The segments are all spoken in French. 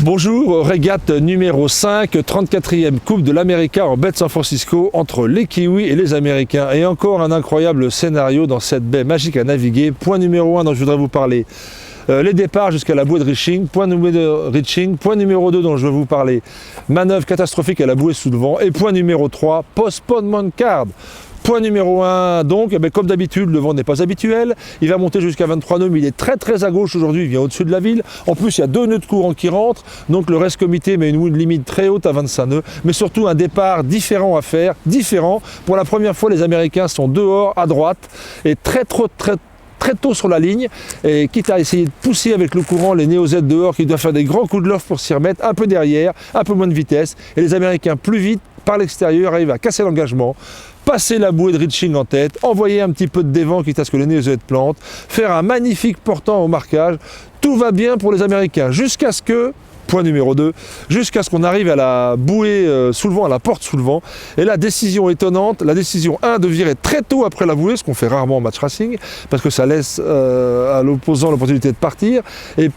Bonjour, régate numéro 5, 34e Coupe de l'América en baie de San Francisco entre les Kiwis et les Américains. Et encore un incroyable scénario dans cette baie magique à naviguer. Point numéro 1 dont je voudrais vous parler, les départs jusqu'à la bouée de Reaching. Point numéro 2 dont je veux vous parler, manœuvre catastrophique à la bouée sous le vent. Et point numéro 3, postponement card. Point numéro 1, donc, comme d'habitude, le vent n'est pas habituel. Il va monter jusqu'à 23 nœuds, mais il est très à gauche aujourd'hui, il vient au-dessus de la ville. En plus, il y a 2 nœuds de courant qui rentrent, donc le reste comité met une limite très haute à 25 nœuds, mais surtout un départ différent à faire, différent. Pour la première fois, les Américains sont dehors, à droite, et très tôt sur la ligne, et quitte à essayer de pousser avec le courant les Néo-Z dehors qui doivent faire des grands coups de loft pour s'y remettre, un peu derrière, un peu moins de vitesse, et les Américains plus vite par l'extérieur arrivent à casser l'engagement, passer la bouée de Reaching en tête, envoyer un petit peu de dévent quitte à ce que les Néo-Z plantent, faire un magnifique portant au marquage. Tout va bien pour les Américains jusqu'à ce que, point numéro 2, jusqu'à ce qu'on arrive à la bouée sous le vent, à la porte sous le vent. Et là, décision étonnante, la décision 1 de virer très tôt après la bouée, ce qu'on fait rarement en match racing, parce que ça laisse à l'opposant l'opportunité de partir. Et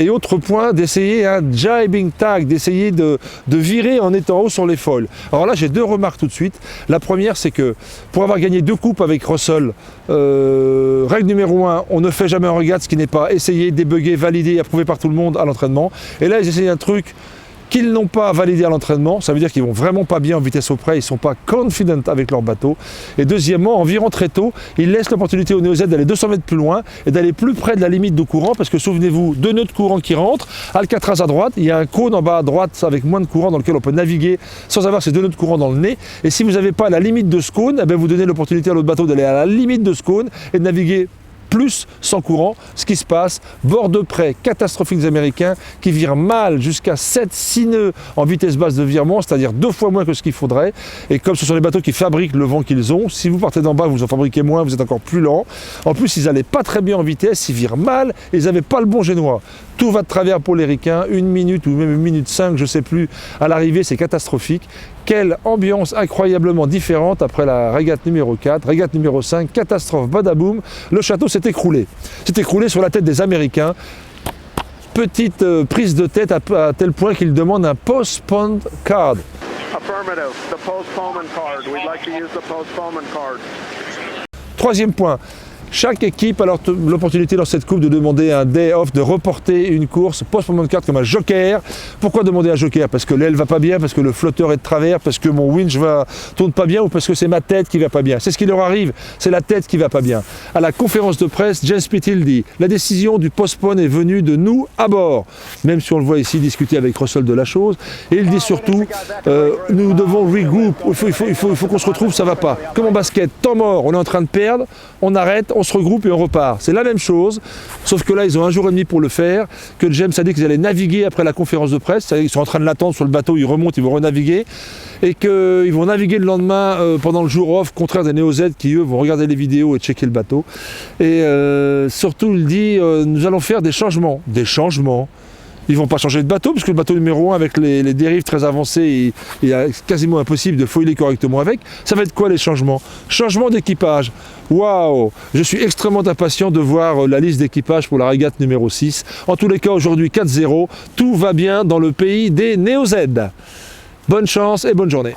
autre point, d'essayer un jibing tag, d'essayer de virer en étant haut sur les foils. Alors là, j'ai 2 remarques tout de suite. La première, c'est que pour avoir gagné 2 coupes avec Russell, règle numéro 1, on ne fait jamais un regate, ce qui n'est pas essayé, débugger, valider, approuvé par tout le monde à l'entraînement. Et là, ils essayent un truc qu'ils n'ont pas validé à l'entraînement, ça veut dire qu'ils vont vraiment pas bien en vitesse au près, ils ne sont pas confident avec leur bateau. Et deuxièmement, en virant très tôt, ils laissent l'opportunité au Néo-Z d'aller 200 mètres plus loin et d'aller plus près de la limite de courant, parce que souvenez-vous, 2 nœuds de courant qui rentrent, Alcatraz à droite, il y a un cône en bas à droite avec moins de courant dans lequel on peut naviguer sans avoir ces 2 nœuds de courant dans le nez. Et si vous n'avez pas la limite de ce cône, vous donnez l'opportunité à l'autre bateau d'aller à la limite de ce cône et de naviguer plus sans courant. Ce qui se passe, bord de près catastrophique des Américains qui virent mal jusqu'à 7-6 nœuds en vitesse basse de virement, c'est-à-dire 2 fois moins que ce qu'il faudrait. Et comme ce sont les bateaux qui fabriquent le vent qu'ils ont, si vous partez d'en bas, vous en fabriquez moins, vous êtes encore plus lent. En plus, ils n'allaient pas très bien en vitesse, ils virent mal et ils n'avaient pas le bon génois. Tout va de travers pour les ricains, 1 minute ou même 1 minute 5, je ne sais plus, à l'arrivée, c'est catastrophique. Quelle ambiance incroyablement différente après la régate numéro 4, régate numéro 5, catastrophe, badaboum, le château s'est écroulé. S'est écroulé sur la tête des Américains. Petite prise de tête à tel point qu'ils demandent un postponed card. Affirmative, the postponement card. We'd like to use the postponement card. 3e point. Chaque équipe a l'opportunité dans cette coupe de demander un day off, de reporter une course, postponement card comme un joker. Pourquoi demander un joker? Parce que l'aile va pas bien, parce que le flotteur est de travers, parce que mon winch tourne pas bien ou parce que c'est ma tête qui va pas bien. C'est ce qui leur arrive, c'est la tête qui va pas bien. À la conférence de presse, James Pithill dit « La décision du postpone est venue de nous à bord ». Même si on le voit ici discuter avec Russell de la chose. Et il dit surtout « Nous devons regroup, il faut qu'on se retrouve, ça va pas ». Comme en basket, temps mort, on est en train de perdre, on arrête, on se regroupe et on repart. C'est la même chose, sauf que là, ils ont 1 jour et demi pour le faire, que James a dit qu'ils allaient naviguer après la conférence de presse, ils sont en train de l'attendre sur le bateau, ils remontent, ils vont renaviguer, et qu'ils vont naviguer le lendemain pendant le jour off, contraire des Néo-Z qui, eux, vont regarder les vidéos et checker le bateau. Et surtout, il dit, nous allons faire des changements. Des changements. Ils ne vont pas changer de bateau, puisque le bateau numéro 1, avec les dérives très avancées, il est quasiment impossible de foiler correctement avec. Ça va être quoi les changements? Changement d'équipage. Waouh! Je suis extrêmement impatient de voir la liste d'équipage pour la régate numéro 6. En tous les cas, aujourd'hui 4-0, tout va bien dans le pays des Néo-Z. Bonne chance et bonne journée.